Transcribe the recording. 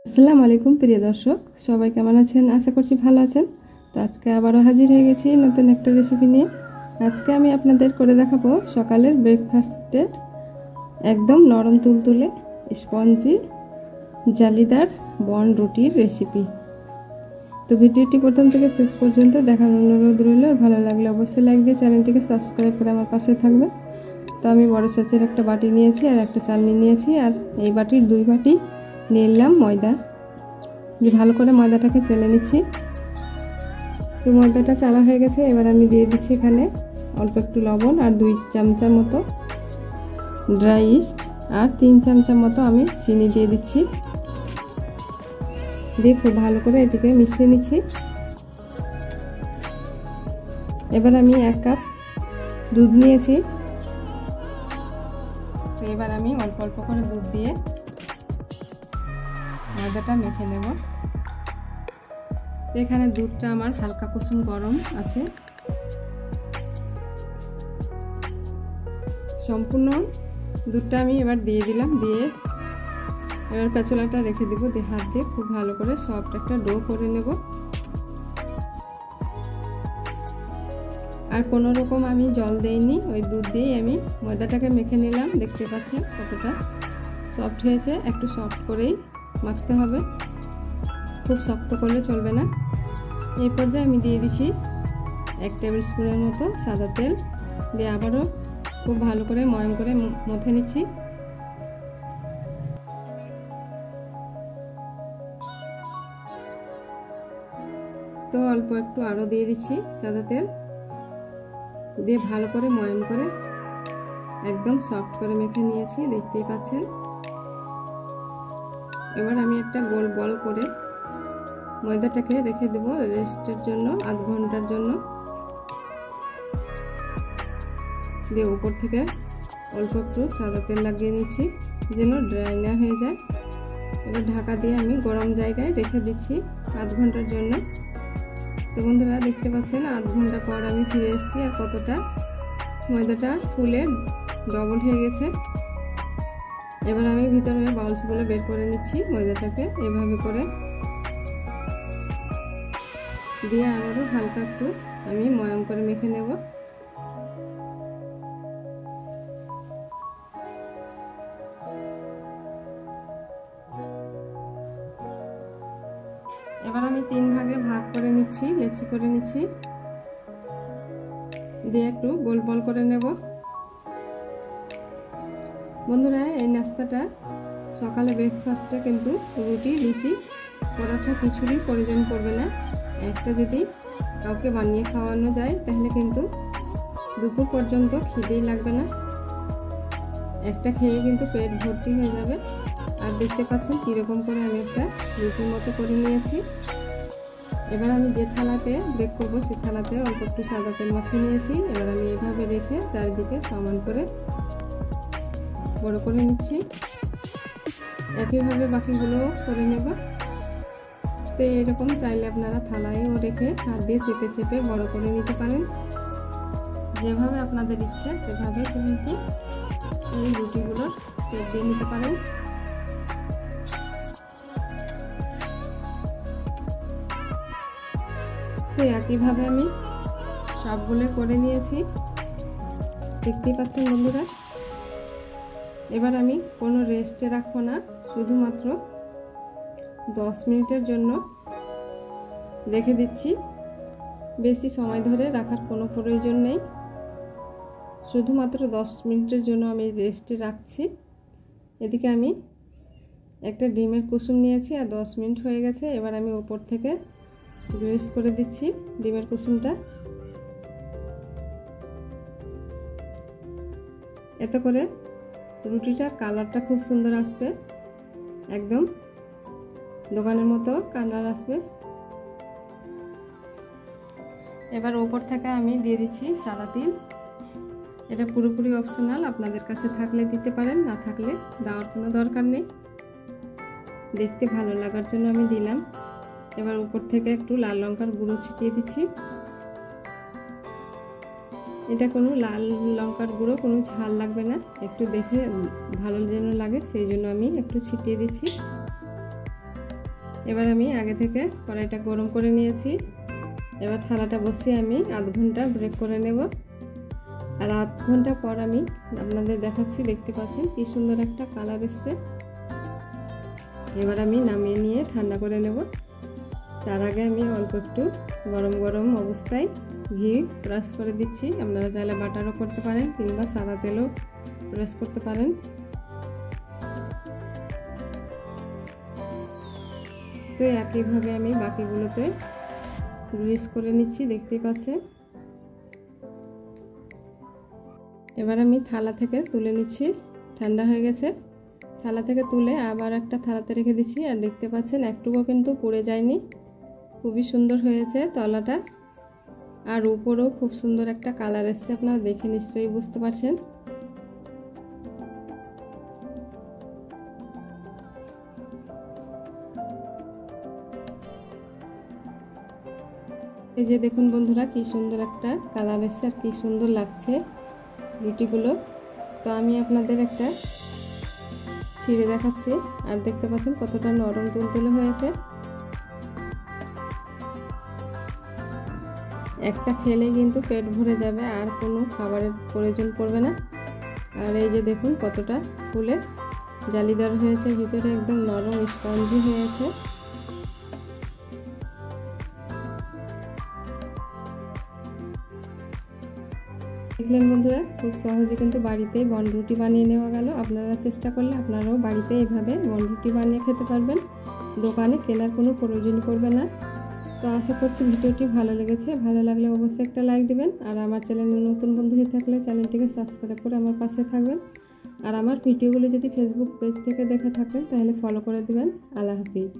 আসসালামু আলাইকুম প্রিয় দর্শক, সবাই কেমন আছেন? আশা করছি ভালো আছেন। তো আজকে আবারও হাজির হয়ে গেছি নতুন একটা রেসিপি নিয়ে। আজকে আমি আপনাদের করে দেখাবো সকালের ব্রেকফাস্টের একদম নরম তুলতুলে স্পঞ্জি জালিদার বন রুটির রেসিপি। তো ভিডিওটি প্রথম থেকে শেষ পর্যন্ত দেখার অনুরোধ রইল। ভালো লাগলে অবশ্যই লাইক দিয়ে চ্যানেলটিকে সাবস্ক্রাইব করে আমার পাশে থাকবে। তো আমি বড় সাইজের একটা বাটি নিয়েছি আর একটা চালনি নিয়েছি, আর এই বাটির 2 বাটি নিয়ে নিলাম ময়দা। যে ভালো করে ময়দাটাকে চেলে নিচ্ছি। তো ময়দাটা চালা হয়ে গেছে, এবার আমি দিয়ে দিচ্ছি এখানে অল্প একটু লবণ আর 2 চামচা মতো ড্রাই ইস্ট আর 3 চামচা মতো আমি চিনি দিয়ে দিচ্ছি। দিয়ে খুব ভালো করে এটিকে মিশিয়ে নিচ্ছি। এবার আমি 1 কাপ দুধ নিয়েছি। তো এবার আমি অল্প অল্প করে দুধ দিয়ে ময়দাটা মেখে নেব। তো এখানে দুধটা আমার হালকা কুসুম গরম আছে। সম্পূর্ণ দুধটা আমি এবার দিয়ে দিলাম। দিয়ে এবার পেছলাটা রেখে দেবো। দিয়ে হাত দিয়ে খুব ভালো করে সফট একটা ডো করে নেব। আর কোনো রকম আমি জল দেইনি, ওই দুধ দিয়েই আমি ময়দাটাকে মেখে নিলাম। দেখতে পাচ্ছেন কতটা সফট হয়েছে। একটু সফট করেই মাখতে হবে, খুব শক্ত করলে চলবে না। এই পর্যায়ে আমি দিয়ে দিচ্ছি 1 টেবিল স্পুনের মতো সাদা তেল। দিয়ে আবারও খুব ভালো করে ময়ম করে মথে নিচ্ছি। তো অল্প একটু আরও দিয়ে দিচ্ছি সাদা তেল। দিয়ে ভালো করে ময়ম করে একদম সফট করে মেখে নিয়েছি, দেখতেই পাচ্ছেন। এবার আমি একটা গোল বল করে ময়দাটাকে রেখে দেব রেস্টের জন্য, আধ ঘন্টার জন্য। দিয়ে উপর থেকে অল্প একটু সাদা তেল লাগিয়ে নিচ্ছি যেন ড্রাই না হয়ে যায়। এবার ঢাকা দিয়ে আমি গরম জায়গায় রেখে দিচ্ছি আধ ঘন্টার জন্য। তো বন্ধুরা দেখতে পাচ্ছেন আধ ঘন্টা পর আমি ফিরে এসেছি, আর কতটা ময়দাটা ফুলে ডবল হয়ে গেছে। এবার আমি ভিতরে বাউলসগুলো বের করে নিচ্ছি ময়দাটাকে এভাবে করে। দিয়ে আবারও হালকা একটু আমি ময়াম করে মেখে নেব। এবার আমি 3 ভাগে ভাগ করে নিচ্ছি, লেচি করে নিচ্ছি। দিয়ে একটু গোল বল করে নেব। বন্ধুরা এই নাস্তাটা সকালে ব্রেকফাস্টে কিন্তু রুটি, লুচি, পরোটা কিছুরই প্রয়োজন পড়বে না। একটা যদি কাউকে বানিয়ে খাওয়ানো যায় তাহলে কিন্তু দুপুর পর্যন্ত খিদেই লাগবে না। একটা খেয়ে কিন্তু পেট ভর্তি হয়ে যাবে। আর দেখতে পাচ্ছেন কীরকম করে আমি একটা রুটির মতো করে নিয়েছি। এবার আমি যে থালাতে বেক করবো সে থালাতে অল্প একটু সাদা তেল মাখিয়ে নিয়েছি। এবার আমি এভাবে রেখে চারিদিকে সমান করে বড় করে নিচ্ছি। একইভাবে বাকিগুলো করে নেব। তো এরকম চাইলে আপনারা থালায়ও রেখে হাত দিয়ে চেপে চেপে বড় করে নিতে পারেন। যেভাবে আপনাদের ইচ্ছে সেভাবে কিন্তু এই রুটিগুলোর শেপ দিয়ে নিতে পারেন। তো একইভাবে আমি সবগুলো করে নিয়েছি, দেখতেই পাচ্ছেন বন্ধুরা। এবার আমি কোনো রেস্টে রাখবো না, শুধুমাত্র 10 মিনিটের জন্য রেখে দিচ্ছি। বেশি সময় ধরে রাখার কোনো প্রয়োজন নেই, শুধুমাত্র 10 মিনিটের জন্য আমি রেস্টে রাখছি। এদিকে আমি একটা ডিমের কুসুম নিয়েছি আর 10 মিনিট হয়ে গেছে। এবার আমি উপর থেকে গ্রেস করে দিচ্ছি ডিমের কুসুমটা। এতে করে রুটিটার কালারটা খুব সুন্দর আসবে, একদম দোকানের মতো কালার আসবে। এবার উপর থেকে আমি দিয়ে দিচ্ছি সাদা তিল। এটা পুরোপুরি অপশনাল, আপনাদের কাছে থাকলে দিতে পারেন, না থাকলে দেওয়ার কোনো দরকার নেই। দেখতে ভালো লাগার জন্য আমি দিলাম। এবার উপর থেকে একটু লাল লঙ্কার গুঁড়ো ছিটিয়ে দিচ্ছি। এটা কোনো লাল লঙ্কার গুঁড়ো কোনো ঝাল লাগবে না, একটু দেখে ভালো যেন লাগে সেই জন্য আমি একটু ছিটিয়ে দিচ্ছি। এবার আমি আগে থেকে কড়াইটা গরম করে নিয়েছি। এবার থালাটা বসিয়ে আমি আধ ঘন্টা ব্রেক করে নেব। আর আধ ঘন্টা পর আমি আপনাদের দেখাচ্ছি, দেখতে পাচ্ছেন কি সুন্দর একটা কালার এসছে। এবার আমি নামিয়ে নিয়ে ঠান্ডা করে নেব। তার আগে আমি অল্প একটু গরম গরম অবস্থায় ঘি ব্রাশ করে দিচ্ছি। আপনারা চাইলে বাটারও করতে পারেন কিংবা সাদা তেলও ব্রাশ করতে পারেন। তো একইভাবে আমি বাকিগুলোতে গ্রিস করে নিচ্ছি, দেখতেই পাচ্ছেন। এবার আমি থালা থেকে তুলে নিচ্ছি, ঠান্ডা হয়ে গেছে। থালা থেকে তুলে আবার একটা থালাতে রেখে দিচ্ছি। আর দেখতে পাচ্ছেন একটুও কিন্তু পুড়ে যায়নি, খুবই সুন্দর হয়েছে তলাটা। আর উপরেও খুব সুন্দর একটা কালার এসছে, আপনারা দেখে নিশ্চয়ই বুঝতে পারছেন। এই যে দেখুন বন্ধুরা, কি সুন্দর একটা কালার এসছে আর কি সুন্দর লাগছে রুটিগুলো। তো আমি আপনাদের একটা ছিঁড়ে দেখাচ্ছি। আর দেখতে পাচ্ছেন কতটা নরম তুলতুলে হয়েছে। একটা খেলে কিন্তু পেট ভরে যাবে, আর কোনো খাবারের প্রয়োজন পড়বে না। আর এই যে দেখুন কতটা ফুলে জালিদার হয়েছে, ভিতরে একদম নরম স্পঞ্জি হয়েছে। দেখলেন বন্ধুরা, খুব সহজে কিন্তু বাড়িতেই বনরুটি বানিয়ে নেওয়া গেল। আপনারা চেষ্টা করলে আপনারাও বাড়িতে এভাবে বনরুটি বানিয়ে খেতে পারবেন, দোকানে কেনার কোনো প্রয়োজন পড়বে না। তো আশা করছি ভিডিওটি ভালো লেগেছে। ভালো লাগলে অবশ্যই একটা লাইক দিবেন। আর আমার চ্যানেলে নতুন বন্ধু হয়ে থাকলে চ্যানেলটিকে সাবস্ক্রাইব করে আমার পাশে থাকবেন। আর আমার ভিডিওগুলো যদি ফেসবুক পেজ থেকে দেখে থাকেন তাহলে ফলো করে দিবেন। আল্লাহ হাফিজ।